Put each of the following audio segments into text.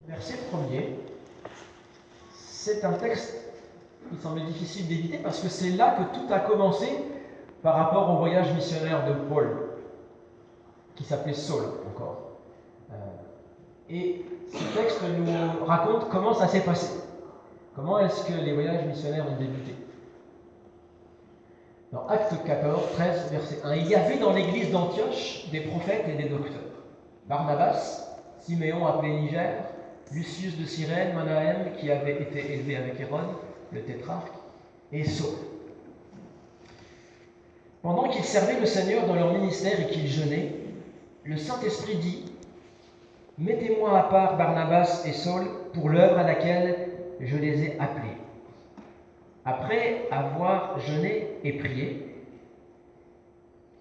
Verset premier, c'est un texte qui semble difficile d'éviter parce que c'est là que tout a commencé par rapport au voyage missionnaire de Paul, qui s'appelait Saul encore. Et ce texte nous raconte comment ça s'est passé. Comment est-ce que les voyages missionnaires ont débuté? Dans Actes 14, 13, verset 1, il y avait dans l'église d'Antioche des prophètes et des docteurs. Barnabas, Siméon appelé Niger, Lucius de Cyrène, Manahem, qui avait été élevé avec Hérode, le tétrarque, et Saul. Pendant qu'ils servaient le Seigneur dans leur ministère et qu'ils jeûnaient, le Saint-Esprit dit « Mettez-moi à part Barnabas et Saul pour l'œuvre à laquelle je les ai appelés. » Après avoir jeûné et prié,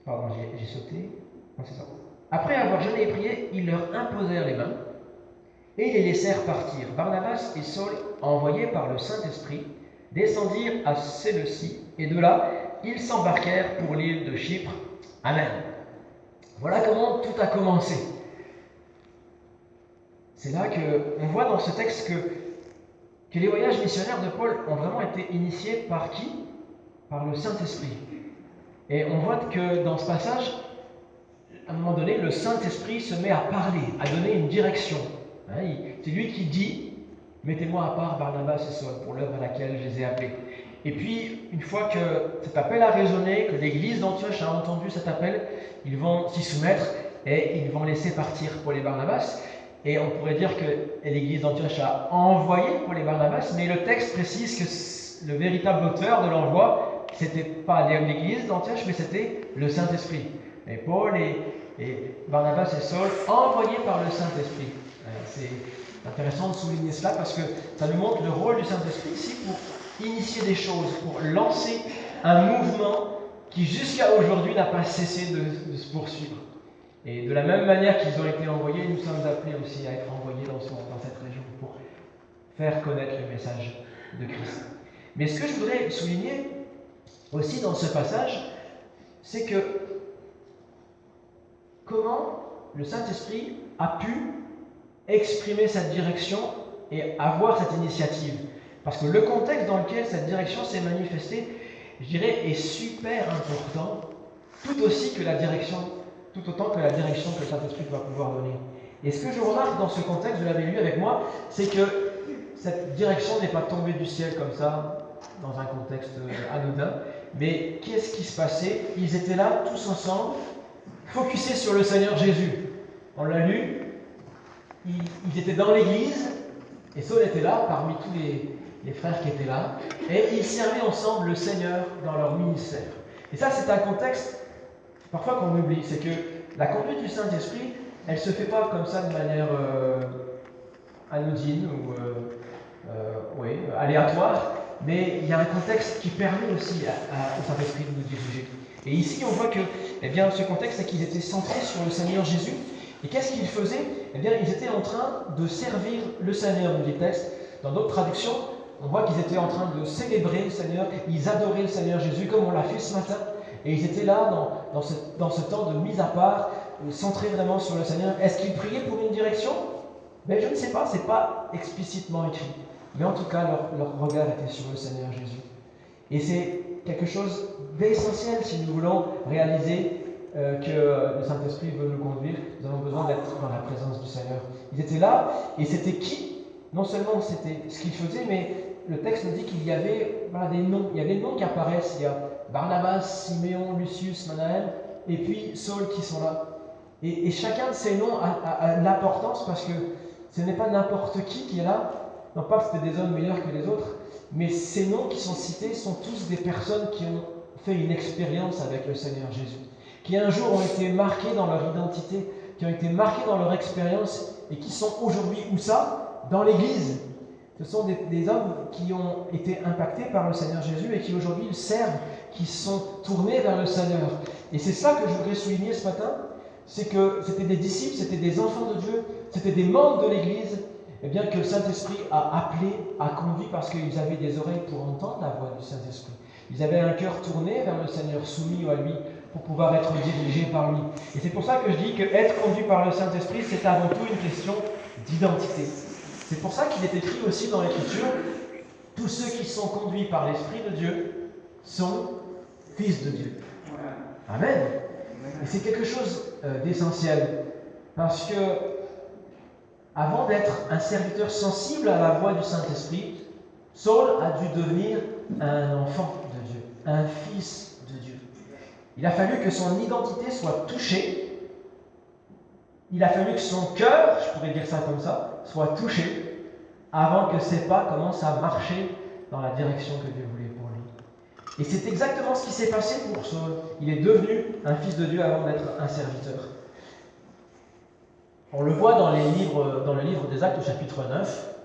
j'ai sauté, non, c'est ça. Après avoir jeûné et prié, ils leur imposèrent les mains et les laissèrent partir. Barnabas et Saul, envoyés par le Saint-Esprit, descendirent à Séleucie, et de là, ils s'embarquèrent pour l'île de Chypre. Amen. Voilà comment tout a commencé. C'est là qu'on voit dans ce texte que les voyages missionnaires de Paul ont vraiment été initiés par qui? Par le Saint-Esprit. Et on voit que dans ce passage, à un moment donné, le Saint-Esprit se met à parler, à donner une direction. C'est lui qui dit « Mettez-moi à part Barnabas et Saul pour l'œuvre à laquelle je les ai appelés. » Et puis, une fois que cet appel a résonné, que l'église d'Antioche a entendu cet appel, ils vont s'y soumettre et ils vont laisser partir Paul et Barnabas. Et on pourrait dire que l'église d'Antioche a envoyé Paul et Barnabas, mais le texte précise que le véritable auteur de l'envoi, c'était pas l'église d'Antioche, mais c'était le Saint-Esprit. Et Paul et Barnabas et Saul, envoyés par le Saint-Esprit. C'est intéressant de souligner cela parce que ça nous montre le rôle du Saint-Esprit ici pour initier des choses, pour lancer un mouvement qui jusqu'à aujourd'hui n'a pas cessé de se poursuivre. Et de la même manière qu'ils ont été envoyés, nous sommes appelés aussi à être envoyés dans cette région pour faire connaître le message de Christ. Mais ce que je voudrais souligner aussi dans ce passage, c'est que comment le Saint-Esprit a pu exprimer cette direction et avoir cette initiative. Parce que le contexte dans lequel cette direction s'est manifestée, je dirais, est super important, tout autant que la direction que le Saint-Esprit va pouvoir donner. Et ce que je remarque dans ce contexte, vous l'avez lu avec moi, c'est que cette direction n'est pas tombée du ciel comme ça, dans un contexte anodin, mais qu'est-ce qui se passait? Ils étaient là, tous ensemble, focusés sur le Seigneur Jésus. On l'a lu, ils étaient dans l'église, et Saul était là, parmi tous les frères qui étaient là, et ils servaient ensemble le Seigneur dans leur ministère. Et ça, c'est un contexte parfois qu'on oublie, c'est que la conduite du Saint-Esprit, elle ne se fait pas comme ça de manière anodine ou aléatoire, mais il y a un contexte qui permet aussi au Saint-Esprit de nous diriger. Et ici, on voit que ce contexte, c'est qu'ils étaient centrés sur le Seigneur Jésus. Et qu'est-ce qu'ils faisaient? Ils étaient en train de servir le Seigneur, nous dit le texte. Dans d'autres traductions, on voit qu'ils étaient en train de célébrer le Seigneur, ils adoraient le Seigneur Jésus, comme on l'a fait ce matin. Et ils étaient là, dans ce temps de mise à part, centrés vraiment sur le Seigneur. Est-ce qu'ils priaient pour une direction? Je ne sais pas, ce n'est pas explicitement écrit. Mais en tout cas, leur regard était sur le Seigneur Jésus. Et c'est quelque chose d'essentiel si nous voulons réaliser que le Saint-Esprit veut nous conduire. Nous avons besoin d'être dans la présence du Seigneur. Ils étaient là, et c'était qui? Non seulement c'était ce qu'ils faisaient, mais le texte nous dit qu'il y avait des noms. Il y a des noms qui apparaissent. Il y a Barnabas, Siméon, Lucius, Manahem, et puis Saul qui sont là. Et chacun de ces noms a l'importance parce que ce n'est pas n'importe qui est là. Non pas que c'était des hommes meilleurs que les autres, mais ces noms qui sont cités sont tous des personnes qui ont fait une expérience avec le Seigneur Jésus, qui un jour ont été marqués dans leur identité, qui ont été marqués dans leur expérience et qui sont aujourd'hui, où ça? Dans l'Église. Ce sont des hommes qui ont été impactés par le Seigneur Jésus et qui aujourd'hui le servent, qui sont tournés vers le Seigneur. Et c'est ça que je voudrais souligner ce matin, c'est que c'était des disciples, c'était des enfants de Dieu, c'était des membres de l'Église, que le Saint-Esprit a appelé, a conduit parce qu'ils avaient des oreilles pour entendre la voix du Saint-Esprit. Ils avaient un cœur tourné vers le Seigneur, soumis à lui, pour pouvoir être dirigés par lui. Et c'est pour ça que je dis que être conduit par le Saint-Esprit, c'est avant tout une question d'identité. C'est pour ça qu'il est écrit aussi dans l'Écriture, tous ceux qui sont conduits par l'Esprit de Dieu sont fils de Dieu. Amen. Et c'est quelque chose d'essentiel, parce que avant d'être un serviteur sensible à la voix du Saint-Esprit, Saul a dû devenir un enfant de Dieu, un fils de Dieu. Il a fallu que son identité soit touchée. Il a fallu que son cœur, je pourrais dire ça comme ça, soit touché avant que ses pas commencent à marcher dans la direction que Dieu voulait pour lui. Et c'est exactement ce qui s'est passé pour Saul. Il est devenu un fils de Dieu avant d'être un serviteur. On le voit dans le livre des Actes au chapitre 9,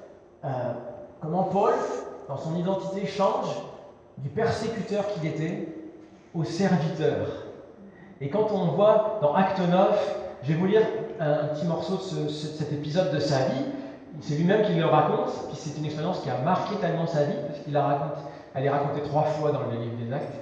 comment Paul, dans son identité, change du persécuteur qu'il était au serviteur. Et quand on voit dans Acte 9, je vais vous lire un petit morceau de cet épisode de sa vie. C'est lui-même qui le raconte, puis c'est une expérience qui a marqué tellement sa vie, parce elle est racontée 3 fois dans le livre des Actes.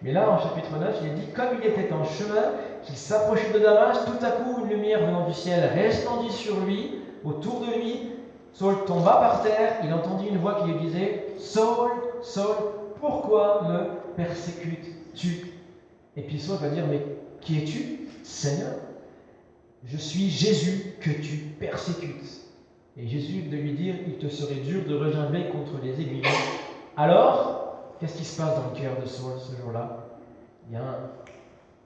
Mais là, en chapitre 9, il est dit « Comme il était en chemin, qu'il s'approchait de Damas, tout à coup, une lumière venant du ciel resplendit sur lui, autour de lui. Saul tomba par terre, il entendit une voix qui lui disait « Saul, Saul, pourquoi me persécutes-tu » Et puis Saul va dire « Mais qui es-tu, Seigneur ?» « Je suis Jésus que tu persécutes. » Et Jésus de lui dire « Il te serait dur de regimber contre les aiguillons. » Alors, qu'est-ce qui se passe dans le cœur de Saul ce jour-là? Il y a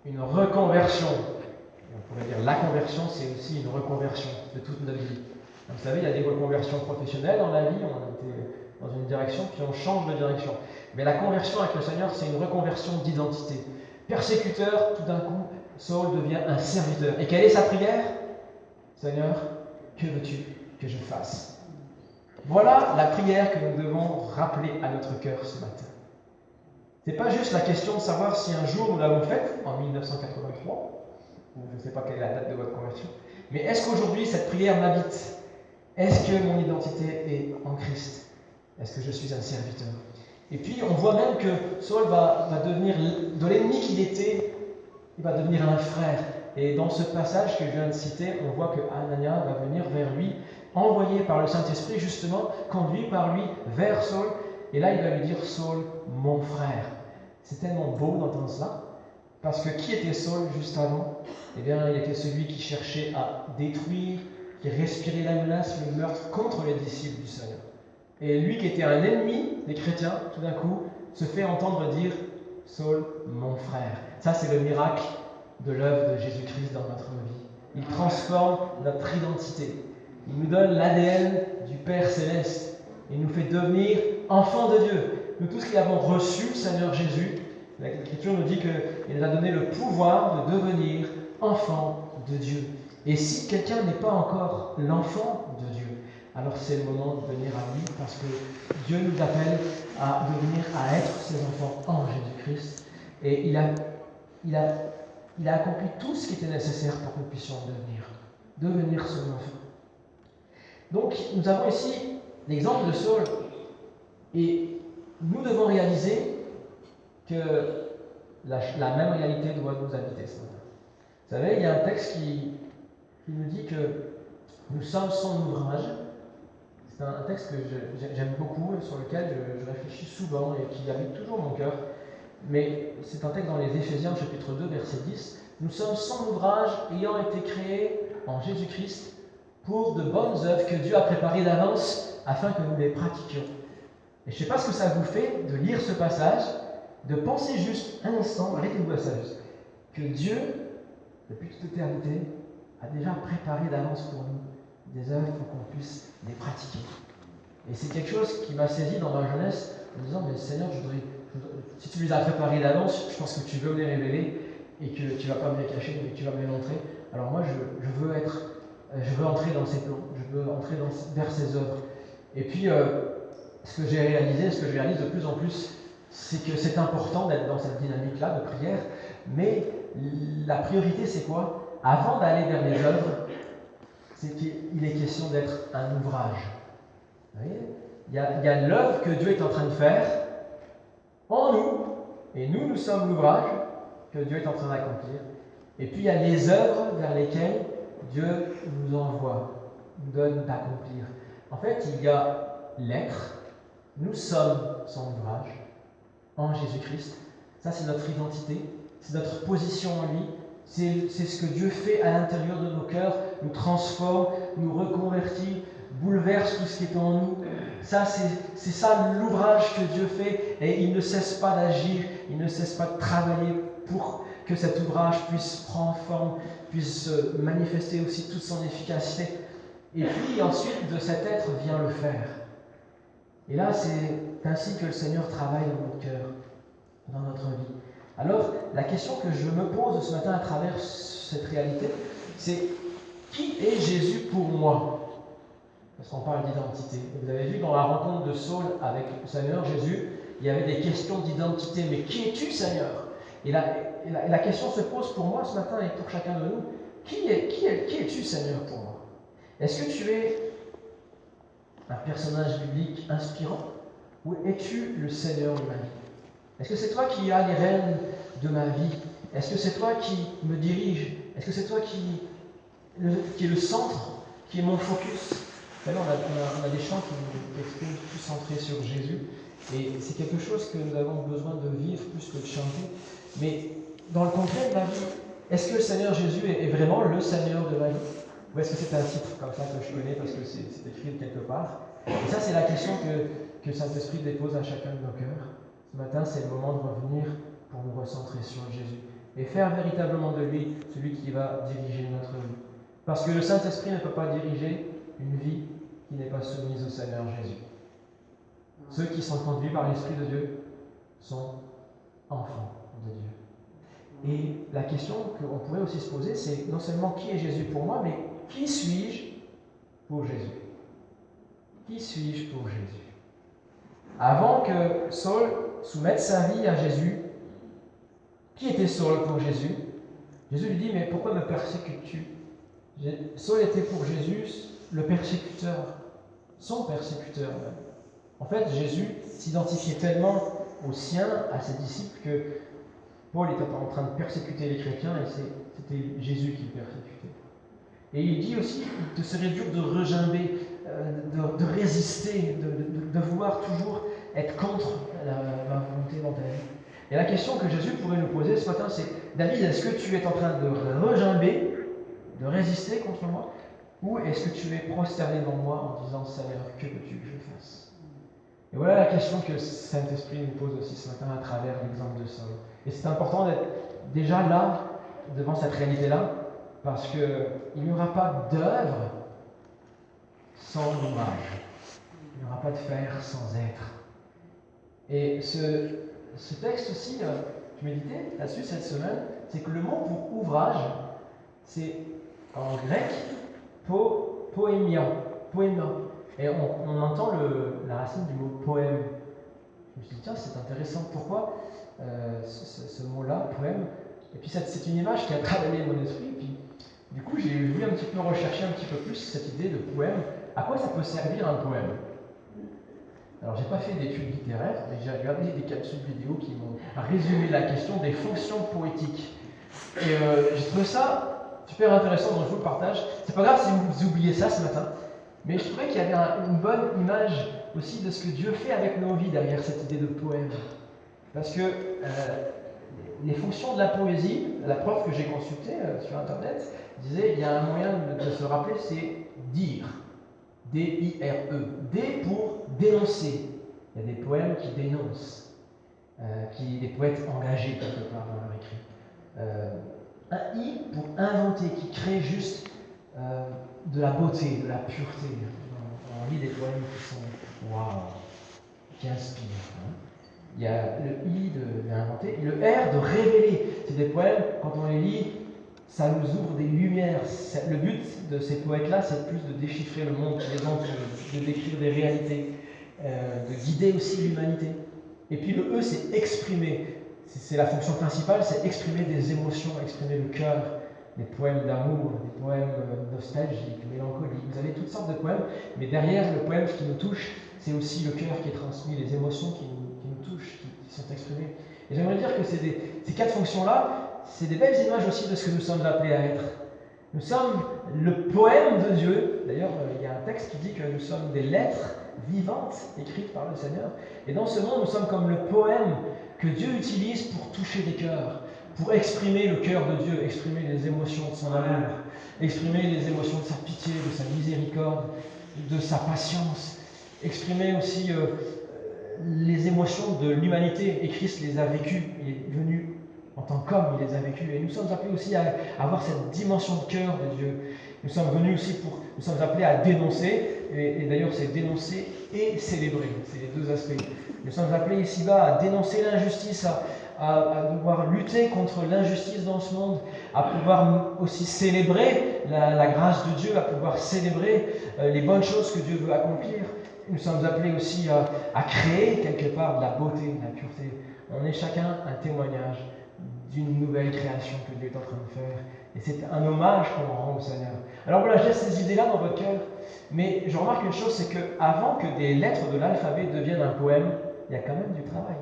une reconversion. Et on pourrait dire la conversion, c'est aussi une reconversion de toute notre vie. Vous savez, il y a des reconversions professionnelles dans la vie, on était dans une direction, puis on change de direction. Mais la conversion avec le Seigneur, c'est une reconversion d'identité. Persécuteur, tout d'un coup, Saul devient un serviteur. Et quelle est sa prière? Seigneur, que veux-tu que je fasse? Voilà la prière que nous devons rappeler à notre cœur ce matin. Ce n'est pas juste la question de savoir si un jour nous l'avons faite, en 1983, ou je ne sais pas quelle est la date de votre conversion, mais est-ce qu'aujourd'hui cette prière m'habite? Est-ce que mon identité est en Christ? Est-ce que je suis un serviteur? Et puis on voit même que Saul va devenir, de l'ennemi qu'il était, il va devenir un frère. Et dans ce passage que je viens de citer, on voit que Anania va venir vers lui, envoyé par le Saint-Esprit, justement, conduit par lui vers Saul. Et là, il va lui dire, Saul, mon frère. C'est tellement beau d'entendre cela, parce que qui était Saul juste avant? Eh bien, il était celui qui cherchait à détruire, qui respirait la menace, le meurtre contre les disciples du Seigneur. Et lui qui était un ennemi des chrétiens, tout d'un coup, se fait entendre dire, Saul, mon frère. Ça, c'est le miracle de l'œuvre de Jésus-Christ dans notre vie. Il transforme notre identité. Il nous donne l'ADN du Père Céleste. Il nous fait devenir enfants de Dieu. Nous tous qui avons reçu le Seigneur Jésus, l'Écriture nous dit qu'il nous a donné le pouvoir de devenir enfants de Dieu. Et si quelqu'un n'est pas encore l'enfant de Dieu, alors c'est le moment de venir à lui, parce que Dieu nous appelle à devenir, à être ses enfants en Jésus-Christ. Et il a accompli tout ce qui était nécessaire pour que nous puissions devenir son enfant. Donc, nous avons ici l'exemple de Saul. Et nous devons réaliser que la même réalité doit nous habiter ce matin. Vous savez, il y a un texte qui nous dit que nous sommes son ouvrage. C'est un texte que j'aime beaucoup, sur lequel je réfléchis souvent et qui habite toujours mon cœur. Mais c'est un texte dans les Éphésiens, chapitre 2, verset 10. Nous sommes son ouvrage ayant été créés en Jésus-Christ pour de bonnes œuvres que Dieu a préparées d'avance afin que nous les pratiquions. Et je ne sais pas ce que ça vous fait de lire ce passage, de penser juste un instant, arrêtez-vous à ça juste, que Dieu, depuis toute éternité, a déjà préparé d'avance pour nous des œuvres pour qu'on puisse les pratiquer. Et c'est quelque chose qui m'a saisi dans ma jeunesse en me disant, mais Seigneur, si tu les as préparés d'avance, je pense que tu veux me les révéler et que tu ne vas pas me les cacher, mais que tu vas me les montrer. Alors moi, je veux entrer dans ces plans, je veux entrer vers ces œuvres. Et puis, ce que je réalise de plus en plus, c'est que c'est important d'être dans cette dynamique-là de prière, mais la priorité, c'est quoi? Avant d'aller vers les œuvres, c'est qu'il est question d'être un ouvrage. Vous voyez? Il y a l'œuvre que Dieu est en train de faire en nous, et nous sommes l'ouvrage que Dieu est en train d'accomplir. Et puis il y a les œuvres vers lesquelles Dieu nous envoie, nous donne d'accomplir. En fait, il y a l'être, nous sommes son ouvrage, en Jésus-Christ. Ça, c'est notre identité, c'est notre position en lui, c'est ce que Dieu fait à l'intérieur de nos cœurs, nous transforme, nous reconvertit, bouleverse tout ce qui est en nous. Ça, c'est ça l'ouvrage que Dieu fait, et il ne cesse pas d'agir, il ne cesse pas de travailler pour que cet ouvrage puisse prendre forme, puisse manifester aussi toute son efficacité. Et puis ensuite, de cet être vient le faire. Et là, c'est ainsi que le Seigneur travaille dans notre cœur, dans notre vie. Alors, la question que je me pose ce matin à travers cette réalité, c'est qui est Jésus pour moi? Parce qu'on parle d'identité. Vous avez vu dans la rencontre de Saul avec le Seigneur Jésus, il y avait des questions d'identité. Mais qui es-tu, Seigneur? Et la question se pose pour moi ce matin et pour chacun de nous. Qui es-tu, Seigneur, pour moi? Est-ce que tu es un personnage biblique inspirant? Ou es-tu le Seigneur de ma vie? Est-ce que c'est toi qui as les rênes de ma vie? Est-ce que c'est toi qui me dirige? Est-ce que c'est toi qui est le centre, qui est mon focus? Là, on a des chants qui expriment plus centrés sur Jésus. Et c'est quelque chose que nous avons besoin de vivre plus que de chanter. Mais dans le concret de la vie, est-ce que le Seigneur Jésus est vraiment le Seigneur de ma vie? Ou est-ce que c'est un titre comme ça que je connais parce que c'est écrit quelque part? Et ça, c'est la question que Saint-Esprit dépose à chacun de nos cœurs. Ce matin, c'est le moment de revenir pour nous recentrer sur Jésus et faire véritablement de lui celui qui va diriger notre vie. Parce que le Saint-Esprit ne peut pas diriger une vie qui n'est pas soumise au Seigneur Jésus. Ceux qui sont conduits par l'Esprit de Dieu sont enfants de Dieu. Et la question qu'on pourrait aussi se poser, c'est non seulement qui est Jésus pour moi, mais qui suis-je pour Jésus? Qui suis-je pour Jésus? Avant que Saul soumette sa vie à Jésus, qui était Saul pour Jésus? Jésus lui dit, mais pourquoi me persécutes-tu? Saul était pour Jésus le persécuteur, son persécuteur même. En fait, Jésus s'identifiait tellement aux siens, à ses disciples, que Paul était en train de persécuter les chrétiens et c'était Jésus qui le persécutait. Et il dit aussi qu'il te serait dur de regimber, de résister, de vouloir toujours être contre la volonté dans ta vie. Et la question que Jésus pourrait nous poser ce matin, c'est David, est-ce que tu es en train de regimber, de résister contre moi, ou est-ce que tu es prosterné devant moi en disant Seigneur, que veux-tu que je fasse? Et voilà la question que le Saint-Esprit nous pose aussi ce matin à travers l'exemple de Saul. Et c'est important d'être déjà là, devant cette réalité-là, parce qu'il n'y aura pas d'œuvre sans ouvrage. Il n'y aura pas de faire sans être. Et ce texte aussi, je méditais là-dessus cette semaine, c'est que le mot pour ouvrage, c'est en grec poémia. Et on entend la racine du mot poème. Je me suis dit, tiens, c'est intéressant. Pourquoi ce mot-là, poème? Et puis c'est une image qui a travaillé mon esprit. Puis, du coup, j'ai voulu un petit peu rechercher un petit peu plus cette idée de poème. À quoi ça peut servir un poème? Alors, j'ai pas fait d'études littéraires, mais j'ai regardé des capsules vidéo qui m'ont résumé la question des fonctions poétiques. Et j'ai trouvé ça super intéressant, donc je vous le partage. C'est pas grave si vous oubliez ça ce matin, mais je trouvais qu'il y avait une bonne image aussi de ce que Dieu fait avec nos vies derrière cette idée de poème. Parce que les fonctions de la poésie, la prof que j'ai consultée sur Internet, disait il y a un moyen de se rappeler, c'est dire. D-I-R-E. D pour dénoncer. Il y a des poèmes qui dénoncent, des poètes engagés quelque part dans leur écrit. Un I pour inventer, qui crée juste de la beauté, de la pureté. On lit des poèmes qui sont waouh, qui inspirent. Hein. Il y a le I d'inventer et le R de révéler. C'est des poèmes, quand on les lit, ça nous ouvre des lumières. Le but de ces poètes-là, c'est plus de déchiffrer le monde qui les entoure, de décrire des réalités, de guider aussi l'humanité. Et puis le E, c'est exprimer. C'est la fonction principale, c'est exprimer des émotions, exprimer le cœur, des poèmes d'amour, des poèmes nostalgiques, mélancoliques. Vous avez toutes sortes de poèmes, mais derrière le poème, ce qui nous touche, c'est aussi le cœur qui est transmis, les émotions qui nous touchent, qui sont exprimées. Et j'aimerais dire que ces quatre fonctions-là, c'est des belles images aussi de ce que nous sommes appelés à être. Nous sommes le poème de Dieu. D'ailleurs, il y a un texte qui dit que nous sommes des lettres vivantes écrites par le Seigneur. Et dans ce monde, nous sommes comme le poème que Dieu utilise pour toucher les cœurs, pour exprimer le cœur de Dieu, exprimer les émotions de son amour, exprimer les émotions de sa pitié, de sa miséricorde, de sa patience, exprimer aussi les émotions de l'humanité. Et Christ les a vécues, il est venu en tant qu'homme, il les a vécues. Et nous sommes appelés aussi à avoir cette dimension de cœur de Dieu. Nous sommes venus aussi nous sommes appelés à dénoncer, et d'ailleurs c'est dénoncer et célébrer, c'est les deux aspects. Nous sommes appelés ici-bas à dénoncer l'injustice, à devoir lutter contre l'injustice dans ce monde, à pouvoir aussi célébrer la grâce de Dieu, à pouvoir célébrer les bonnes choses que Dieu veut accomplir. Nous sommes appelés aussi à créer quelque part de la beauté, de la pureté. On est chacun un témoignage d'une nouvelle création que Dieu est en train de faire. Et c'est un hommage qu'on rend au Seigneur. Alors voilà, j'ai ces idées-là dans votre cœur, mais je remarque une chose, c'est qu'avant que des lettres de l'alphabet deviennent un poème, il y a quand même du travail.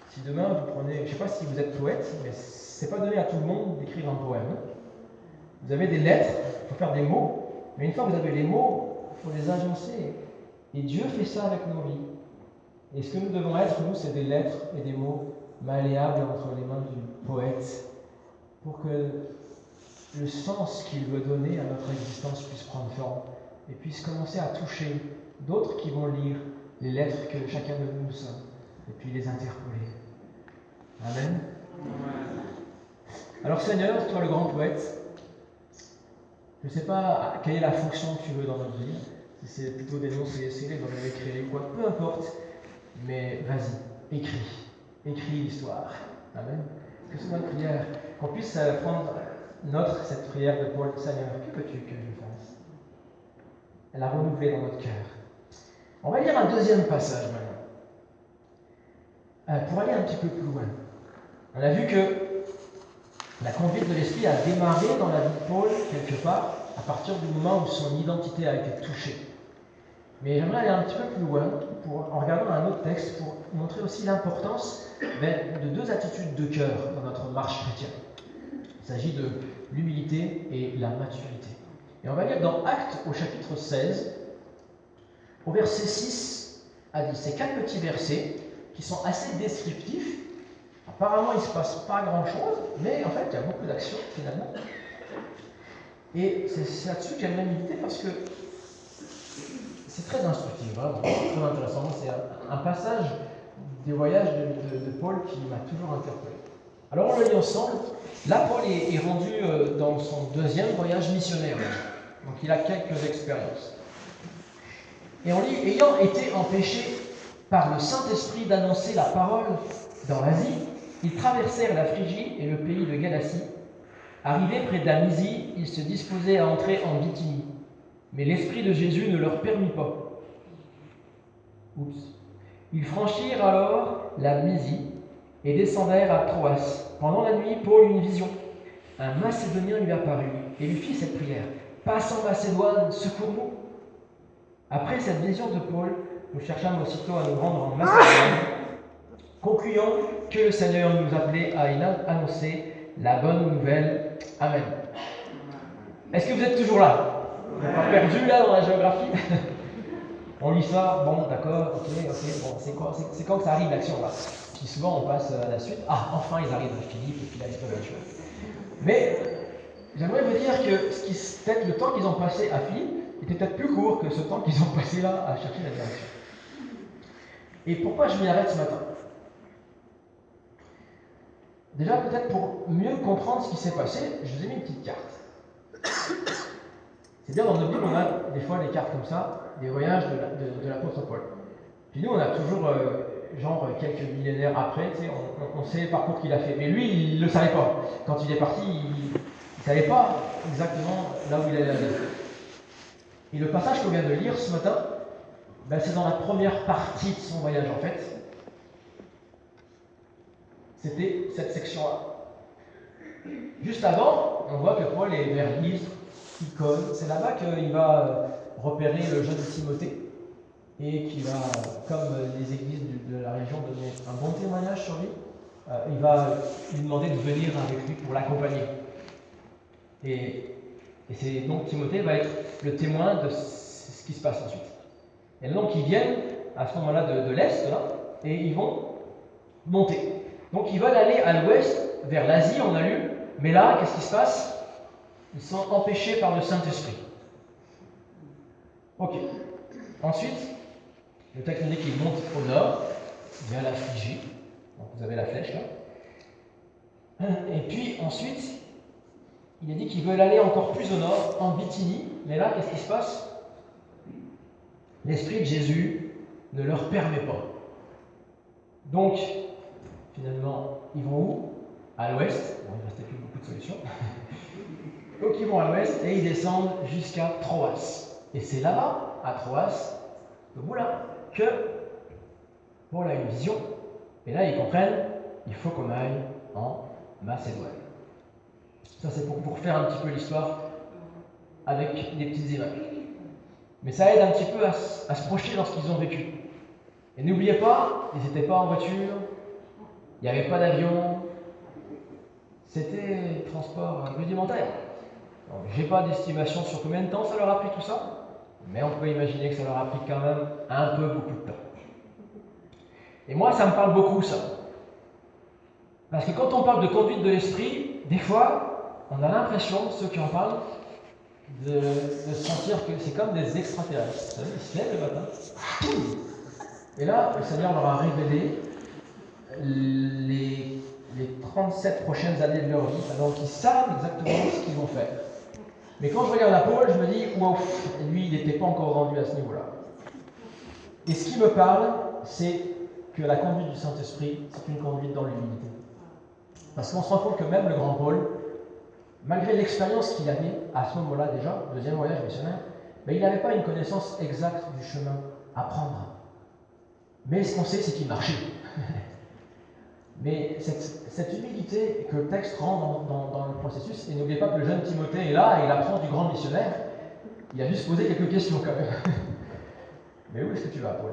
Si demain vous prenez, je ne sais pas si vous êtes poète, mais c'est pas donné à tout le monde d'écrire un poème. Vous avez des lettres, il faut faire des mots, mais une fois que vous avez les mots, il faut les agencer. Et Dieu fait ça avec nos vies. Et ce que nous devons être, nous, c'est des lettres et des mots malléables entre les mains du poète, pour que le sens qu'il veut donner à notre existence puisse prendre forme et puisse commencer à toucher d'autres qui vont lire les lettres que chacun de nous sommes et puis les interpeller. Amen. Alors Seigneur, toi le grand poète, je ne sais pas quelle est la fonction que tu veux dans notre vie, si c'est plutôt d'énoncer, célébrer, créer, quoi, peu importe, mais vas-y, écris l'histoire. Amen. Que ce soit une prière, qu'on puisse prendre cette prière de Paul. Seigneur, que veux-tu que je fasse? Elle a renouvelé dans notre cœur. On va lire un deuxième passage maintenant, pour aller un petit peu plus loin. On a vu que la conduite de l'esprit a démarré dans la vie de Paul, quelque part, à partir du moment où son identité a été touchée. Mais j'aimerais aller un petit peu plus loin, en regardant un autre texte, pour montrer aussi l'importance de deux attitudes de cœur dans notre marche chrétienne. Il s'agit de l'humilité et la maturité. Et on va lire dans Actes au chapitre 16, au verset 6 à 10. C'est 4 petits versets qui sont assez descriptifs. Apparemment, il ne se passe pas grand-chose, mais en fait, il y a beaucoup d'actions finalement. Et c'est là-dessus que j'aimerais méditer parce que c'est très instructif, vraiment, c'est très intéressant. C'est un passage des voyages de Paul qui m'a toujours interpellé. Alors on le lit ensemble. Là, Paul est rendu dans son deuxième voyage missionnaire. Donc il a quelques expériences. Et on lit, ayant été empêchés par le Saint-Esprit d'annoncer la parole dans l'Asie, ils traversèrent la Phrygie et le pays de Galatie. Arrivés près d'Amysie, ils se disposaient à entrer en Bithynie. Mais l'Esprit de Jésus ne leur permit pas. Ils franchirent alors la Mysie et descendèrent à Troas. Pendant la nuit, Paul eut une vision. Un Macédonien lui apparut et lui fit cette prière. « Passe en Macédoine, secours-nous » Après cette vision de Paul, nous cherchâmes aussitôt à nous rendre en Macédoine, concluant que le Seigneur nous appelait à y annoncer la bonne nouvelle. Amen. Est-ce que vous êtes toujours là? Vous n'êtes pas perdu là dans la géographie? On lit ça, bon, d'accord, ok, bon, c'est quand que ça arrive l'action là? Puis souvent on passe à la suite, enfin ils arrivent à Philippe, et puis là ils peuvent être chouettes. Mais j'aimerais vous dire que peut-être le temps qu'ils ont passé à Philippe était peut-être plus court que ce temps qu'ils ont passé là à chercher la direction. Et pourquoi je m'y arrête ce matin? Déjà peut-être pour mieux comprendre ce qui s'est passé, je vous ai mis une petite carte. C'est bien, dans notre Bible, on a des fois des cartes comme ça, des voyages de l'apôtre Paul. Puis nous, on a toujours, quelques millénaires après, on sait le parcours qu'il a fait. Mais lui, il ne le savait pas. Quand il est parti, il ne savait pas exactement là où il allait aller. Et le passage qu'on vient de lire ce matin, c'est dans la première partie de son voyage en fait. C'était cette section-là. Juste avant, on voit que Paul est vers Lystre, Icône. C'est là-bas qu'il va repérer le jeune Timothée et qui va, comme les églises de la région, donner un bon témoignage sur lui. Il va lui demander de venir avec lui pour l'accompagner. Et Et c'est donc Timothée va être le témoin de ce qui se passe ensuite. Et donc ils viennent à ce moment-là de l'Est, là, et ils vont monter. Donc ils veulent aller à l'Ouest, vers l'Asie, on a lu, mais là, qu'est-ce qui se passe? Ils sont empêchés par le Saint-Esprit. Ok. Ensuite, le texte nous dit qu'ils montent au nord, vers la Phrygie. Donc vous avez la flèche là. Et puis ensuite, il est dit qu'ils veulent aller encore plus au nord, en Bithynie. Mais là, qu'est-ce qui se passe? L'Esprit de Jésus ne leur permet pas. Donc, finalement, ils vont où? À l'ouest. Bon, il ne restait plus beaucoup de solutions. Donc ils vont à l'ouest et ils descendent jusqu'à Troas. Et c'est là-bas, à Troas, au bout là, que Paul a une vision. Et là, ils comprennent, il faut qu'on aille en Macédoine. Ça, c'est pour vous refaire un petit peu l'histoire avec des petites images. Mais ça aide un petit peu à se projeter dans ce qu'ils ont vécu. Et n'oubliez pas, ils n'étaient pas en voiture, il n'y avait pas d'avion, c'était transport rudimentaire. Je n'ai pas d'estimation sur combien de temps ça leur a pris tout ça, mais on peut imaginer que ça leur a pris quand même un peu beaucoup de temps. Et moi, ça me parle beaucoup, ça. Parce que quand on parle de conduite de l'esprit, des fois, on a l'impression, ceux qui en parlent, de sentir que c'est comme des extraterrestres. Vous savez, ils se lèvent le matin. Et là, le Seigneur leur a révélé les 37 prochaines années de leur vie. Donc, ils savent exactement ce qu'ils vont faire. Mais quand je regarde la Paul, je me dis, wow, lui, il n'était pas encore rendu à ce niveau-là. Et ce qui me parle, c'est que la conduite du Saint-Esprit, c'est une conduite dans l'humilité. Parce qu'on se rend compte que même le grand Paul, malgré l'expérience qu'il avait à ce moment-là déjà, deuxième voyage missionnaire, mais il n'avait pas une connaissance exacte du chemin à prendre. Mais ce qu'on sait, c'est qu'il marchait. Mais cette humilité que le texte rend dans le processus, et n'oubliez pas que le jeune Timothée est là et il apprend du grand missionnaire, il a dû se poser quelques questions quand même. Mais où est-ce que tu vas, Paul?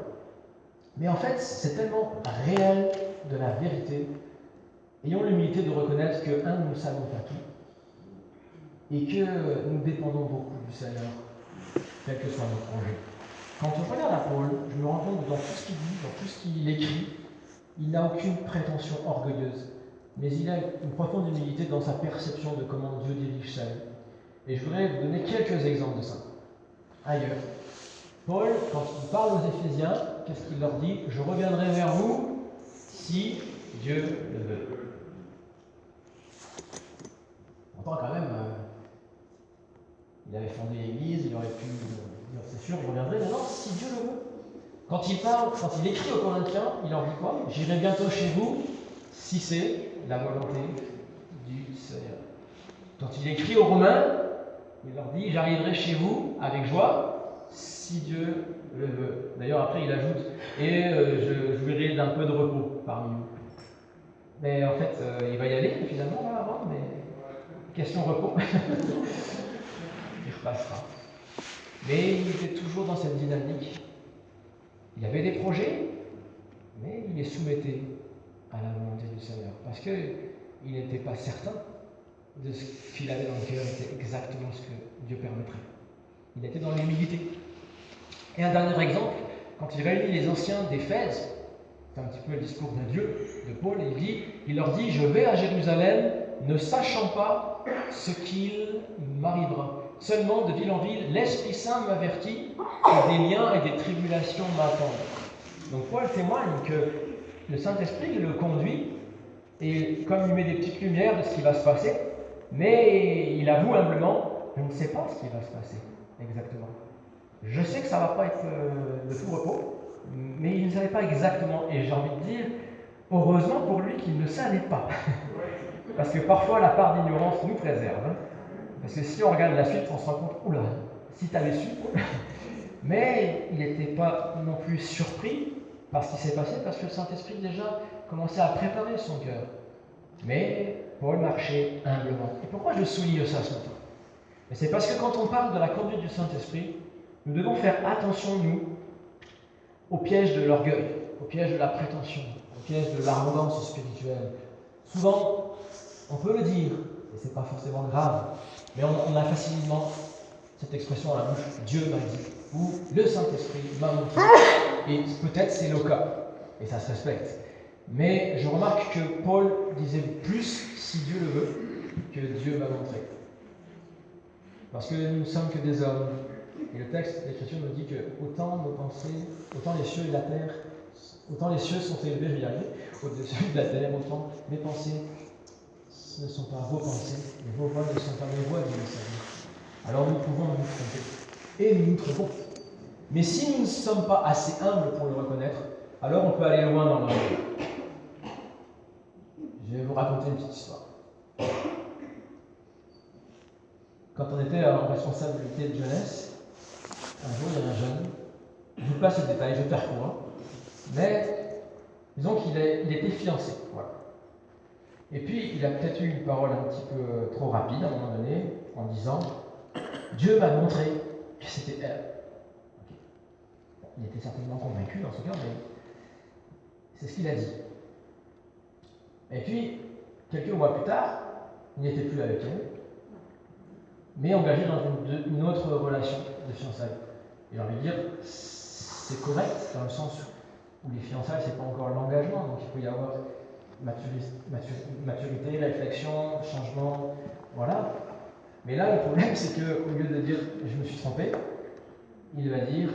Mais en fait, c'est tellement réel de la vérité. Ayons l'humilité de reconnaître que, nous ne savons pas tout, et que nous dépendons beaucoup du Seigneur, quel que soit notre projet. Quand je regarde à Paul, je me rends compte que dans tout ce qu'il dit, dans tout ce qu'il écrit, il n'a aucune prétention orgueilleuse, mais il a une profonde humilité dans sa perception de comment Dieu dirige sa vie. Et je voudrais vous donner quelques exemples de ça. Ailleurs, Paul, quand il parle aux Éphésiens, qu'est-ce qu'il leur dit? Je reviendrai vers vous si Dieu le veut. On entend quand même, il avait fondé l'Église, il aurait pu dire c'est sûr, je reviendrai, mais non, si Dieu le veut. Quand il écrit aux Corinthiens, il leur dit quoi? J'irai bientôt chez vous si c'est la volonté du Seigneur. Quand il écrit aux Romains, il leur dit j'arriverai chez vous avec joie si Dieu le veut. D'ailleurs, après, il ajoute et je jouirai d'un peu de repos parmi vous. Mais en fait, il va y aller finalement là, avant, mais question repos. Il repassera. Mais il était toujours dans cette dynamique. Il avait des projets, mais il les soumettait à la volonté du Seigneur. Parce qu'il n'était pas certain de ce qu'il avait dans le cœur était exactement ce que Dieu permettrait. Il était dans l'humilité. Et un dernier exemple, quand il réunit les anciens d'Éphèse, c'est un petit peu le discours de Dieu, de Paul, il leur dit « Je vais à Jérusalem, ne sachant pas ce qu'il m'arrivera. Seulement, de ville en ville, l'Esprit Saint m'avertit que des liens et des tribulations m'attendent. » Donc Paul témoigne que le Saint-Esprit le conduit, et comme il met des petites lumières de ce qui va se passer, mais il avoue humblement, je ne sais pas ce qui va se passer exactement. Je sais que ça ne va pas être de tout repos, mais il ne savait pas exactement. Et j'ai envie de dire, heureusement pour lui qu'il ne savait pas. Parce que parfois la part d'ignorance nous préserve. Hein. Parce que si on regarde la suite, on se rend compte, oula, si tu avais su. Mais il n'était pas non plus surpris par ce qui s'est passé, parce que le Saint-Esprit déjà commençait à préparer son cœur. Mais Paul marchait humblement. Et pourquoi je souligne ça ce matin? C'est parce que quand on parle de la conduite du Saint-Esprit, nous devons faire attention, nous, au piège de l'orgueil, au piège de la prétention, au piège de l'arrogance spirituelle. Souvent, on peut le dire, et ce n'est pas forcément grave, Mais on a facilement cette expression à la bouche, Dieu m'a dit, ou le Saint-Esprit m'a montré, et peut-être c'est le cas, et ça se respecte. Mais je remarque que Paul disait plus, si Dieu le veut, que Dieu m'a montré. Parce que nous ne sommes que des hommes, et le texte de l'Écriture nous dit que autant nos pensées, autant les cieux et la terre, autant les cieux sont élevés, je vais y arriver, au-dessus de la terre, autant mes pensées ne sont pas vos pensées, et vos voix ne sont pas mes voix, dit le Seigneur. Alors nous pouvons nous tromper, et nous nous trompons. Mais si nous ne sommes pas assez humbles pour le reconnaître, alors on peut aller loin dans l'orgueil. Je vais vous raconter une petite histoire. Quand on était en responsabilité de jeunesse, un jour il y a un jeune, je vous passe le détail, je vais faire court, mais disons qu'il était fiancé. Voilà. Et puis il a peut-être eu une parole un petit peu trop rapide à un moment donné, en disant « Dieu m'a montré que c'était elle ». Okay. Bon, il était certainement convaincu dans ce cas, mais c'est ce qu'il a dit. Et puis, quelques mois plus tard, il n'était plus avec elle, mais engagé dans une autre relation de fiançailles. Et j'ai envie de dire, c'est correct dans le sens où les fiançailles, c'est pas encore l'engagement, donc il peut y avoir maturité, réflexion, changement, voilà. Mais là, le problème, c'est qu'au lieu de dire « je me suis trompé », il va dire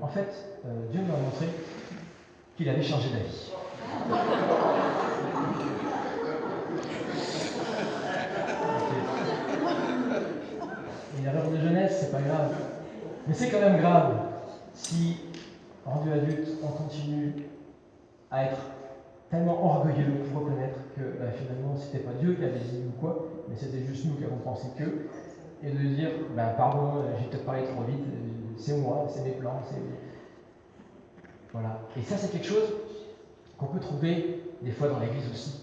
en fait, Dieu m'a montré qu'il avait changé d'avis. Une erreur de jeunesse, c'est pas grave. Mais c'est quand même grave si, rendu adulte, on continue à être tellement orgueilleux pour reconnaître que finalement, c'était pas Dieu qui avait dit ou quoi, mais c'était juste nous qui avons pensé que, et de dire, pardon, j'ai peut-être parlé trop vite, c'est moi, c'est mes plans, c'est... Voilà. Et ça, c'est quelque chose qu'on peut trouver des fois dans l'Église aussi.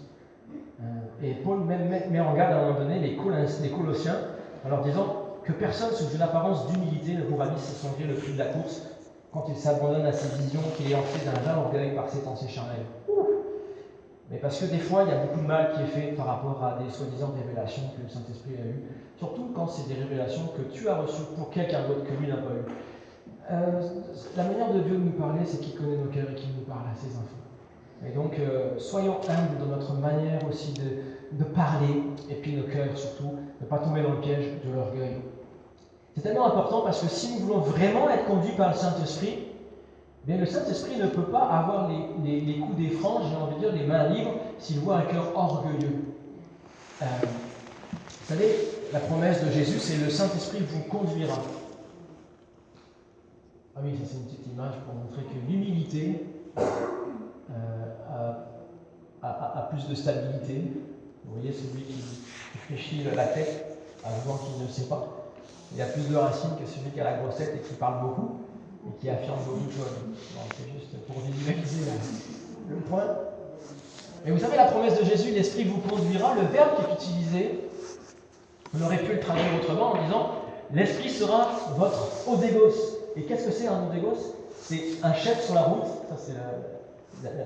Et Paul même met en garde à un moment donné les Colossiens en leur disant que personne sous une apparence d'humilité ne pourra s'essongrer le prix de la course quand il s'abandonne à ses visions qu'il est entré d'un vain orgueil par ses pensées charnelles. Mais parce que des fois, il y a beaucoup de mal qui est fait par rapport à des soi-disant révélations que le Saint-Esprit a eues, surtout quand c'est des révélations que tu as reçues pour quelqu'un d'autre que lui n'a pas eu. La manière de Dieu de nous parler, c'est qu'il connaît nos cœurs et qu'il nous parle à ses enfants. Et donc, soyons humbles dans notre manière aussi de parler, et puis nos cœurs surtout, ne pas tomber dans le piège de l'orgueil. C'est tellement important parce que si nous voulons vraiment être conduits par le Saint-Esprit, bien le Saint-Esprit ne peut pas avoir les coups des franges, j'ai envie de dire, les mains libres, s'il voit un cœur orgueilleux. Vous savez, la promesse de Jésus, c'est le Saint-Esprit vous conduira. Ah oui, ça c'est une petite image pour montrer que l'humilité a plus de stabilité. Vous voyez, celui qui fléchit la tête avant qu'il ne sait pas. Il y a plus de racines que celui qui a la grossette et qui parle beaucoup et qui affirme beaucoup de choses. Bon, c'est juste pour visualiser le point. Et vous savez, la promesse de Jésus, l'Esprit vous conduira, le verbe qui est utilisé, on aurait pu le traduire autrement en disant l'Esprit sera votre odégos. Et qu'est-ce que c'est un odégos? C'est un chef sur la route, ça c'est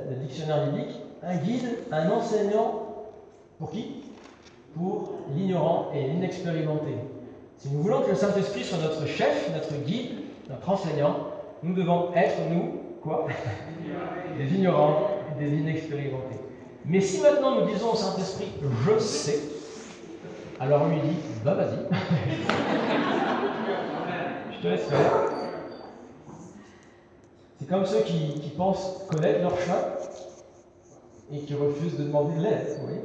le dictionnaire biblique, un guide, un enseignant, pour qui? Pour l'ignorant et l'inexpérimenté. Si nous voulons que le Saint-Esprit soit notre chef, notre guide, notre enseignant, nous devons être, nous, quoi? Des ignorants et des inexpérimentés. Mais si maintenant nous disons au Saint-Esprit, je sais, alors lui dit, vas-y, je te laisse faire. C'est comme ceux qui pensent connaître leur chemin et qui refusent de demander de l'aide, vous voyez,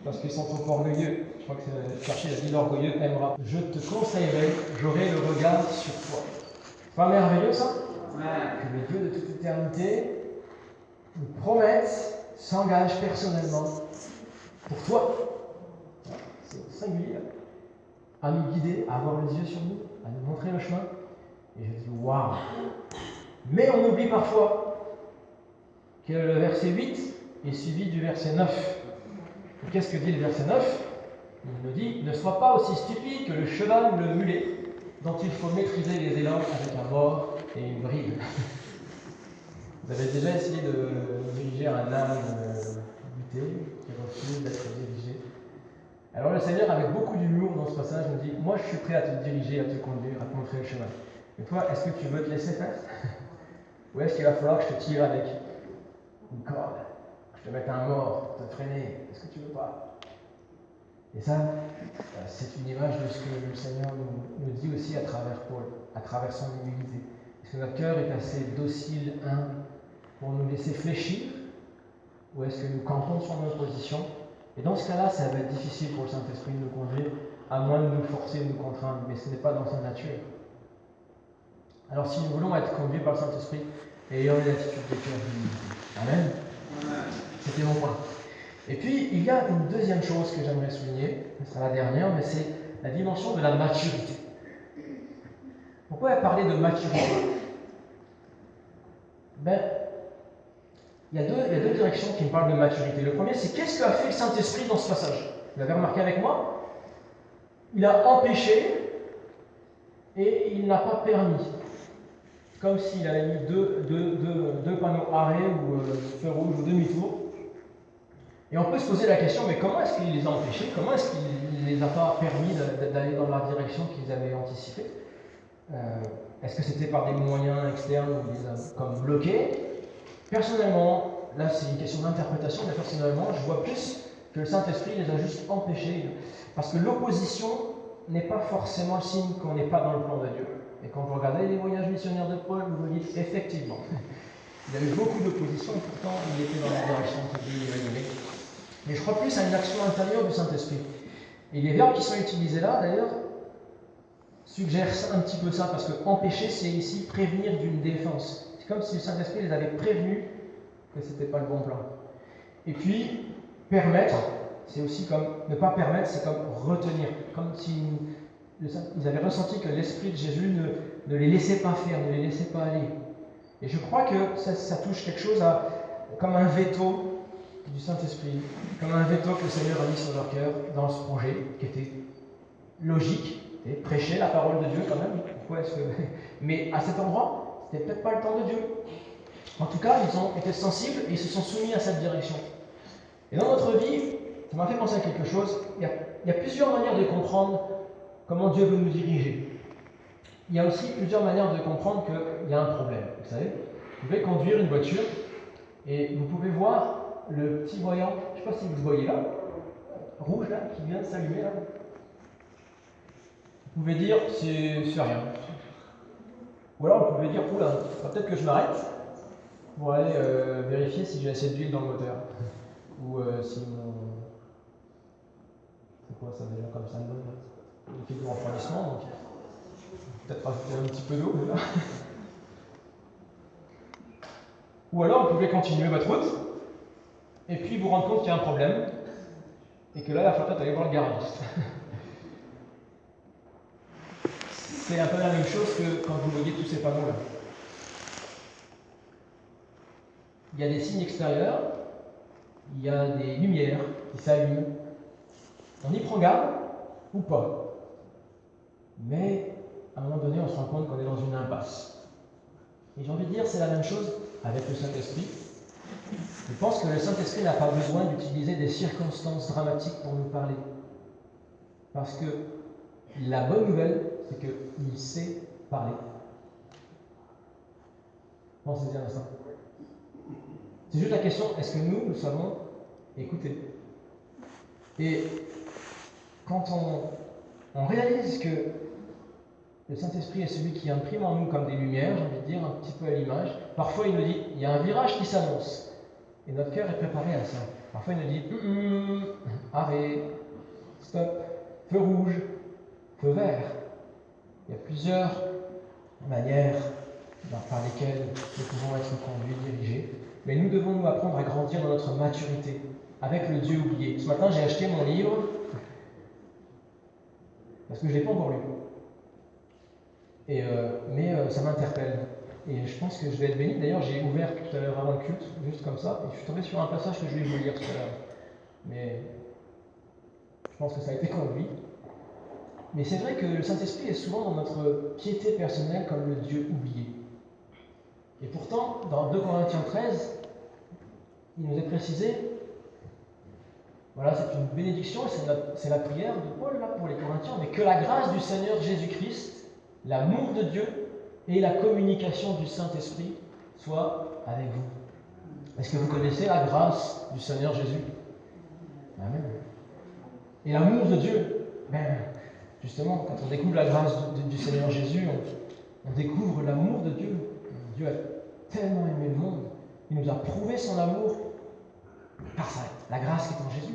parce qu'ils sont trop orgueilleux. Je crois que c'est chercher la vie l'orgueilleux aimera. Je te conseillerais, j'aurai le regard sur toi. C'est pas merveilleux ça? Que le Dieu de toute éternité nous promette, s'engage personnellement pour toi. C'est singulier. À nous guider, à avoir les yeux sur nous, à nous montrer le chemin. Et je dis waouh! Mais on oublie parfois que le verset 8 est suivi du verset 9. Et qu'est-ce que dit le verset 9? Il nous dit « Ne sois pas aussi stupide que le cheval ou le mulet, dont il faut maîtriser les élans avec un mors et une bride. » Vous avez déjà essayé de diriger un âne buté qui refuse d'être dirigé? Alors le Seigneur, avec beaucoup d'humour dans ce passage, nous dit, moi je suis prêt à te diriger, à te conduire, à te montrer le chemin. Mais toi, est-ce que tu veux te laisser faire? Ou est-ce qu'il va falloir que je te tire avec une corde, que je te mette un mort pour te freiner? Est-ce que tu veux pas? Et ça, c'est une image de ce que le Seigneur nous dit aussi à travers Paul, à travers son humilité. Est-ce que notre cœur est assez docile, humble, pour nous laisser fléchir? Ou est-ce que nous campons sur nos positions? Et dans ce cas-là, ça va être difficile pour le Saint-Esprit de nous conduire, à moins de nous forcer, de nous contraindre, mais ce n'est pas dans sa nature. Alors si nous voulons être conduits par le Saint-Esprit, ayons une attitude de cœur d'humilité. Amen. C'était mon point. Et puis, il y a une deuxième chose que j'aimerais souligner, ce sera la dernière, mais c'est la dimension de la maturité. Pourquoi parler de maturité? Il y a deux directions qui me parlent de maturité. Le premier, c'est qu'est-ce qu'a fait le Saint-Esprit dans ce passage? Vous l'avez remarqué avec moi? Il a empêché et il n'a pas permis. Comme s'il avait mis deux panneaux arrêt ou feu rouge ou demi-tour. Et on peut se poser la question, mais comment est-ce qu'il les a empêchés? Comment est-ce qu'il ne les a pas permis d'aller dans la direction qu'ils avaient anticipée? Est-ce que c'était par des moyens externes où il les a comme bloqués? Personnellement, là c'est une question d'interprétation, mais personnellement, je vois plus que le Saint-Esprit les a juste empêchés. Parce que l'opposition n'est pas forcément le signe qu'on n'est pas dans le plan de Dieu. Et quand vous regardez les voyages missionnaires de Paul, vous vous dites effectivement, il y a eu beaucoup d'opposition et pourtant il était dans la direction que Dieu lui avait donnée. Mais je crois plus à une action intérieure du Saint-Esprit. Et les verbes qui sont utilisés là, d'ailleurs, suggèrent un petit peu ça, parce que empêcher, c'est ici prévenir d'une défense. C'est comme si le Saint-Esprit les avait prévenus que ce n'était pas le bon plan. Et puis, permettre, c'est aussi comme, ne pas permettre, c'est comme retenir. Comme si ils avaient ressenti que l'Esprit de Jésus ne les laissait pas faire, ne les laissait pas aller. Et je crois que ça touche quelque chose comme un veto du Saint-Esprit, comme un veto que le Seigneur a mis sur leur cœur dans ce projet, qui était logique, et prêcher la parole de Dieu quand même. Pourquoi est-ce que... Mais à cet endroit, c'était peut-être pas le temps de Dieu. En tout cas, ils ont été sensibles et ils se sont soumis à cette direction. Et dans notre vie, ça m'a fait penser à quelque chose. Il y a plusieurs manières de comprendre comment Dieu veut nous diriger. Il y a aussi plusieurs manières de comprendre qu'il y a un problème. Vous savez, vous pouvez conduire une voiture et vous pouvez voir le petit voyant, je ne sais pas si vous le voyez là, rouge là, qui vient de s'allumer là. Vous pouvez dire, c'est rien. Ou alors vous pouvez dire, oula, peut-être que je m'arrête pour aller vérifier si j'ai assez d'huile dans le moteur. Ou si mon... C'est quoi ça déjà comme ça? Il fait du refroidissement, donc peut-être rajouter un petit peu d'eau là. Ou alors vous pouvez continuer votre route et puis vous rendre compte qu'il y a un problème et que là, il va falloir peut-être aller voir le garagiste. C'est un peu la même chose que quand vous voyez tous ces panneaux-là. Il y a des signes extérieurs, il y a des lumières qui s'allument. On y prend garde ou pas. Mais à un moment donné, on se rend compte qu'on est dans une impasse. Et j'ai envie de dire, c'est la même chose avec le Saint-Esprit. Je pense que le Saint-Esprit n'a pas besoin d'utiliser des circonstances dramatiques pour nous parler. Parce que la bonne nouvelle, c'est qu'il sait parler. Pensez-y un instant. C'est juste la question, est-ce que nous savons écouter? Et quand on réalise que le Saint-Esprit est celui qui imprime en nous comme des lumières, j'ai envie de dire, un petit peu à l'image, parfois il nous dit, il y a un virage qui s'annonce. Et notre cœur est préparé à ça. Parfois il nous dit, arrêt, stop, feu rouge, feu vert. Il y a plusieurs manières par lesquelles nous pouvons être conduits, dirigés. Mais nous devons nous apprendre à grandir dans notre maturité, avec le Dieu oublié. Ce matin, j'ai acheté mon livre, parce que je ne l'ai pas encore lu. Mais ça m'interpelle. Et je pense que je vais être béni. D'ailleurs, j'ai ouvert tout à l'heure avant le culte, juste comme ça, et je suis tombé sur un passage que je vais vous lire tout à l'heure. Mais je pense que ça a été conduit. Mais c'est vrai que le Saint-Esprit est souvent dans notre piété personnelle comme le Dieu oublié. Et pourtant, dans 2 Corinthiens 13, il nous est précisé Voilà, c'est une bénédiction, c'est la prière de Paul là, pour les Corinthiens, mais que la grâce du Seigneur Jésus-Christ, l'amour de Dieu et la communication du Saint-Esprit soient avec vous. Est-ce que vous connaissez la grâce du Seigneur Jésus? Amen. Et l'amour de Dieu, justement, quand on découvre la grâce du Seigneur Jésus, on découvre l'amour de Dieu. Dieu a tellement aimé le monde, il nous a prouvé son amour par la grâce qui est en Jésus.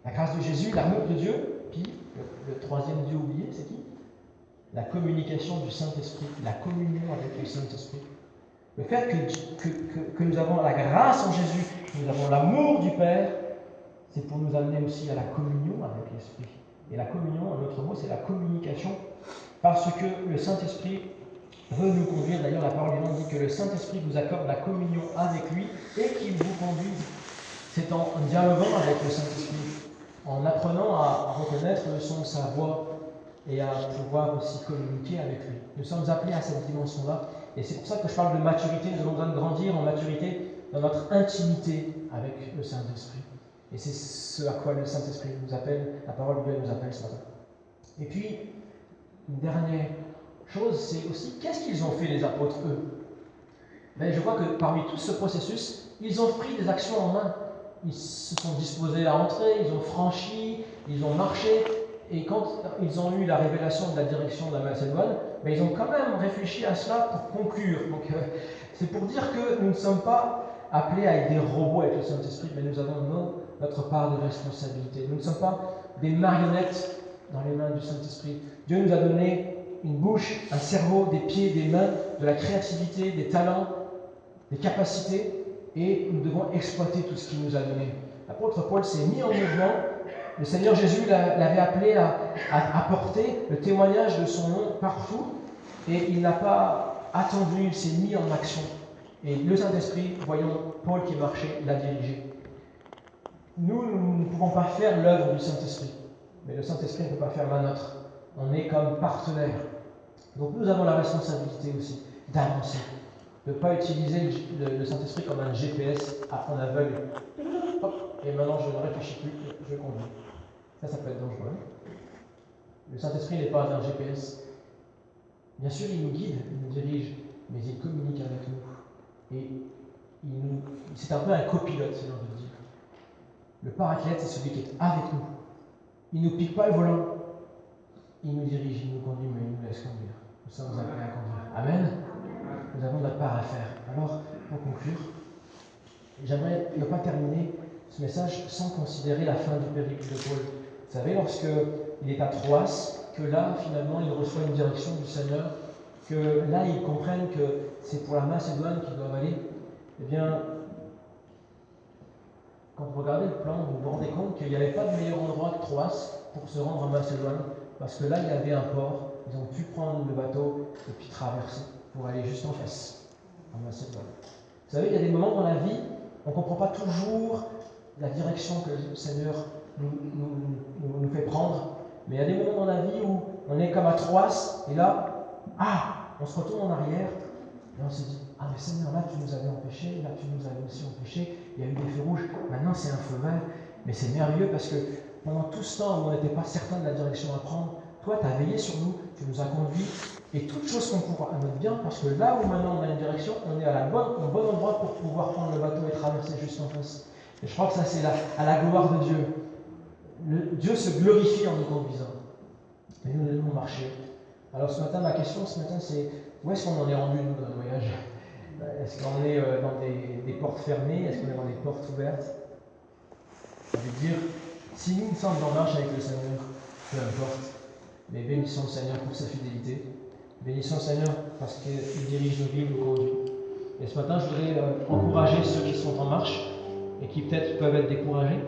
La grâce de Jésus, l'amour de Dieu, puis le troisième Dieu oublié, c'est qui? La communication du Saint-Esprit, la communion avec le Saint-Esprit. Le fait que nous avons la grâce en Jésus, que nous avons l'amour du Père, c'est pour nous amener aussi à la communion avec l'Esprit. Et la communion, un autre mot, c'est la communication, parce que le Saint-Esprit veut nous conduire. D'ailleurs, la parole du monde dit que le Saint-Esprit vous accorde la communion avec lui et qu'il vous conduise. C'est en dialoguant avec le Saint-Esprit, en apprenant à reconnaître le son de sa voix et à pouvoir aussi communiquer avec lui. Nous sommes appelés à cette dimension-là. Et c'est pour ça que je parle de maturité. Nous avons besoin de grandir en maturité dans notre intimité avec le Saint-Esprit. Et c'est ce à quoi le Saint-Esprit nous appelle, la parole de Dieu nous appelle ce matin. Et puis, une dernière chose, c'est aussi, qu'est-ce qu'ils ont fait les apôtres, eux? Je vois que parmi tout ce processus, ils ont pris des actions en main. Ils se sont disposés à entrer, ils ont franchi, ils ont marché. Et quand ils ont eu la révélation de la direction de la Macédoine, ils ont quand même réfléchi à cela pour conclure. Donc, c'est pour dire que nous ne sommes pas appelés à être des robots avec le Saint-Esprit, mais nous avons notre part de responsabilité. Nous ne sommes pas des marionnettes dans les mains du Saint-Esprit. Dieu nous a donné une bouche, un cerveau, des pieds, des mains, de la créativité, des talents, des capacités, et nous devons exploiter tout ce qu'il nous a donné. L'apôtre Paul s'est mis en mouvement. Le Seigneur Jésus l'avait appelé à apporter le témoignage de son nom partout, et il n'a pas attendu, il s'est mis en action. Et le Saint-Esprit, voyons Paul qui marchait, l'a dirigé. Nous ne pouvons pas faire l'œuvre du Saint-Esprit, mais le Saint-Esprit ne peut pas faire la nôtre. On est comme partenaire. Donc nous avons la responsabilité aussi d'avancer, de ne pas utiliser le Saint-Esprit comme un GPS en aveugle. Hop, et maintenant je ne réfléchis plus, je conduis. Ça peut être dangereux. Le Saint-Esprit n'est pas un GPS. Bien sûr, il nous guide, il nous dirige, mais il communique avec nous. Et c'est un peu un copilote, si j'ai envie de dire. Le paraclète, c'est celui qui est avec nous. Il ne nous pique pas le volant. Il nous dirige, il nous conduit, mais il nous laisse conduire. Nous sommes appelés à conduire. Amen. Nous avons notre part à faire. Alors, pour conclure, j'aimerais ne pas terminer ce message sans considérer la fin du périple de Paul. Vous savez, lorsqu'il est à Troas, que là, finalement, il reçoit une direction du Seigneur, que là, ils comprennent que c'est pour la Macédoine qu'ils doivent aller, eh bien, quand vous regardez le plan, vous vous rendez compte qu'il n'y avait pas de meilleur endroit que Troas pour se rendre en Macédoine, parce que là, il y avait un port, ils ont pu prendre le bateau et puis traverser pour aller juste en face, en Macédoine. Vous savez, il y a des moments dans la vie, on ne comprend pas toujours la direction que le Seigneur nous fait prendre, mais il y a des moments dans la vie où on est comme à Troas, et là, on se retourne en arrière, et on se dit, mais Seigneur, là tu nous avais empêchés, là tu nous avais aussi empêchés, il y a eu des feux rouges, maintenant c'est un feu vert, mais c'est merveilleux parce que pendant tout ce temps où on n'était pas certain de la direction à prendre, toi tu as veillé sur nous, tu nous as conduits, et toute chose qu'on pourra à notre bien, parce que là où maintenant on a une direction, on est au bon endroit pour pouvoir prendre le bateau et traverser juste en face. Et je crois que ça c'est à la gloire de Dieu. Dieu se glorifie en nous conduisant. Et nous devons marcher. Alors ce matin, ma question c'est où est-ce qu'on en est rendu nous dans notre voyage? Est-ce qu'on est dans des portes fermées? Est-ce qu'on est dans des portes ouvertes? Ça veut dire, si nous sommes en marche avec le Seigneur, peu importe, mais bénissons le Seigneur pour sa fidélité. Bénissons le Seigneur parce qu'il dirige nos vies, nous conduit. Et ce matin, je voudrais encourager ceux qui sont en marche et qui peut-être peuvent être découragés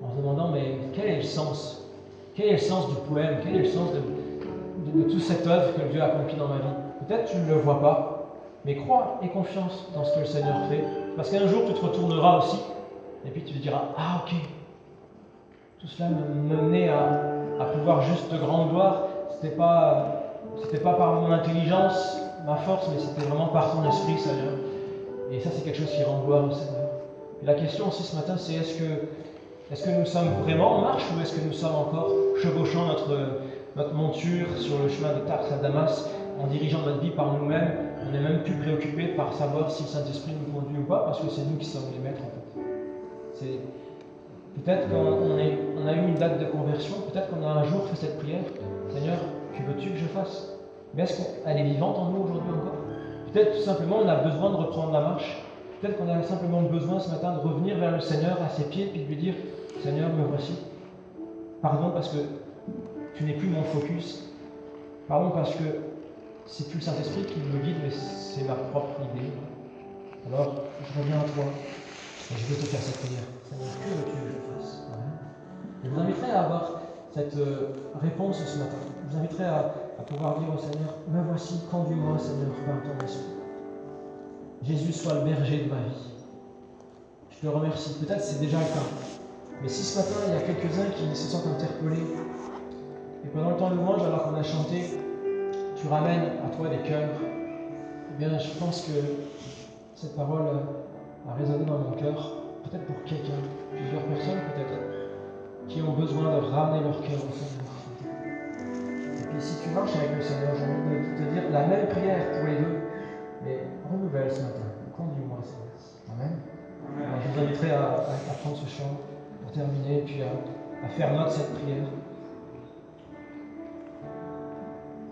en se demandant, mais quel est le sens? Quel est le sens du poème? Quel est le sens de toute cette œuvre que Dieu a accomplie dans ma vie? Peut-être tu ne le vois pas, mais crois et confiance dans ce que le Seigneur fait. Parce qu'un jour, tu te retourneras aussi, et puis tu te diras, ok, tout cela me menait à pouvoir juste de grande gloire. C'était pas par mon intelligence, ma force, mais c'était vraiment par ton esprit, Seigneur. Et ça, c'est quelque chose qui rend gloire au Seigneur. Et la question aussi ce matin, c'est est-ce que Est-ce que nous sommes vraiment en marche ou est-ce que nous sommes encore chevauchant notre monture sur le chemin de Tars à Damas en dirigeant notre vie par nous-mêmes? On n'est même plus préoccupé par savoir si le Saint-Esprit nous conduit ou pas parce que c'est nous qui sommes les maîtres en fait. Peut-être qu'on a eu une date de conversion, peut-être qu'on a un jour fait cette prière. Seigneur, que veux-tu que je fasse? Mais est-ce qu'elle est vivante en nous aujourd'hui encore? Peut-être tout simplement on a besoin de reprendre la marche. Peut-être qu'on a simplement besoin ce matin de revenir vers le Seigneur à ses pieds puis de lui dire Seigneur, me voici. Pardon parce que tu n'es plus mon focus. Pardon parce que c'est plus le Saint-Esprit qui me guide, mais c'est ma propre idée. Alors, je reviens à toi et je veux te faire cette prière. Seigneur, que veux-tu que je fasse? Je vous inviterai à avoir cette réponse ce matin. Je vous inviterai à pouvoir dire au Seigneur, me voici, conduis-moi Seigneur par ton esprit. Jésus soit le berger de ma vie. Je te remercie. Peut-être c'est déjà le cas. Mais si ce matin il y a quelques-uns qui se sentent interpellés, et pendant le temps de louange, alors qu'on a chanté, tu ramènes à toi des cœurs, eh bien je pense que cette parole a résonné dans mon cœur, peut-être pour quelqu'un, plusieurs personnes peut-être, qui ont besoin de ramener leur cœur au Seigneur. Et puis si tu marches avec le Seigneur, j'ai envie de te dire la même prière pour les deux, mais renouvelle ce matin. Conduis-moi, Seigneur. Amen. Alors, je vous inviterai à prendre ce chant pour terminer, puis à faire note cette prière.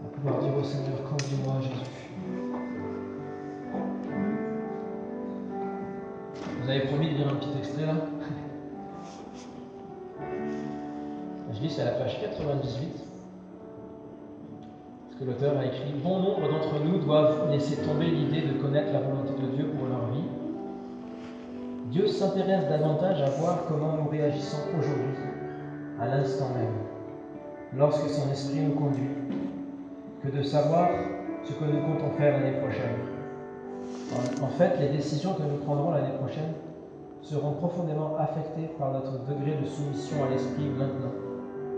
À pouvoir dire au Seigneur, conduis-moi, Jésus. Vous avez promis de lire un petit extrait là? Je lis, c'est à la page 98. Parce que l'auteur a écrit « Bon nombre d'entre nous doivent laisser tomber l'idée de connaître la volonté de Dieu pour leur vie. Dieu s'intéresse davantage à voir comment nous réagissons aujourd'hui, à l'instant même, lorsque son esprit nous conduit, que de savoir ce que nous comptons faire l'année prochaine. En fait, les décisions que nous prendrons l'année prochaine seront profondément affectées par notre degré de soumission à l'esprit maintenant,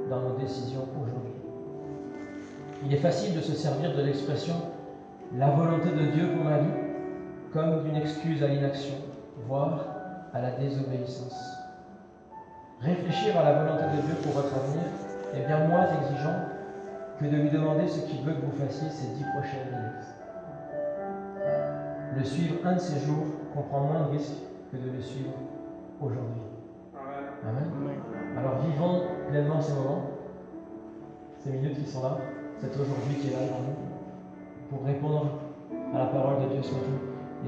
dans nos décisions aujourd'hui. Il est facile de se servir de l'expression « la volonté de Dieu pour ma vie » comme d'une excuse à l'inaction, voire à la désobéissance. Réfléchir à la volonté de Dieu pour votre avenir est bien moins exigeant que de lui demander ce qu'il veut que vous fassiez ces 10 prochaines minutes. Le suivre un de ces jours comprend moins de risques que de le suivre aujourd'hui. Amen. Alors vivons pleinement ces moments, ces minutes qui sont là, cet aujourd'hui qui est là devant nous, pour répondre à la parole de Dieu ce matin.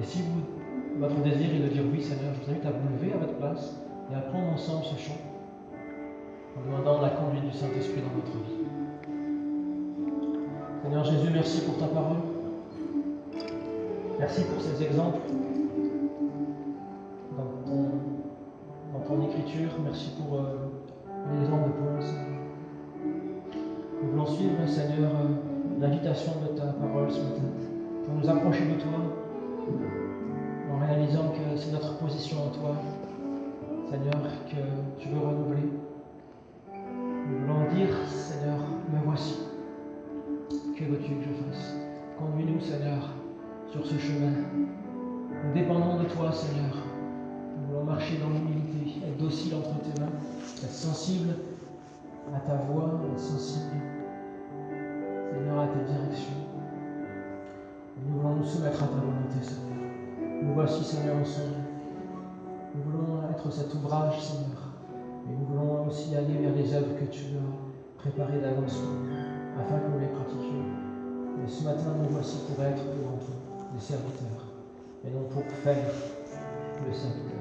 Et si votre désir est de dire oui Seigneur, je vous invite à vous lever à votre place et à prendre ensemble ce chant en demandant la conduite du Saint-Esprit dans votre vie. Seigneur Jésus, merci pour ta parole. Merci pour ces exemples dans ton écriture. Merci pour l'exemple de Paul, Seigneur. Nous voulons suivre, Seigneur, l'invitation de ta parole ce matin pour nous approcher de toi en réalisant que c'est notre position en toi, Seigneur, que tu veux renouveler. Nous voulons dire, Seigneur, me voici. Que veux-tu que je fasse? Conduis-nous, Seigneur, sur ce chemin. Nous dépendons de toi, Seigneur. Nous voulons marcher dans l'humilité, être docile entre tes mains, être sensible à ta voix, être sensible, Seigneur, à tes directions. Nous voulons nous soumettre à ta volonté, Seigneur. Nous voici, Seigneur, ensemble. Nous voulons être cet ouvrage, Seigneur. Et nous voulons aussi aller vers les œuvres que tu as préparées d'avance afin que nous les pratiquions. Et ce matin, nous voici pour être devant toi des serviteurs et non pour faire le serviteur.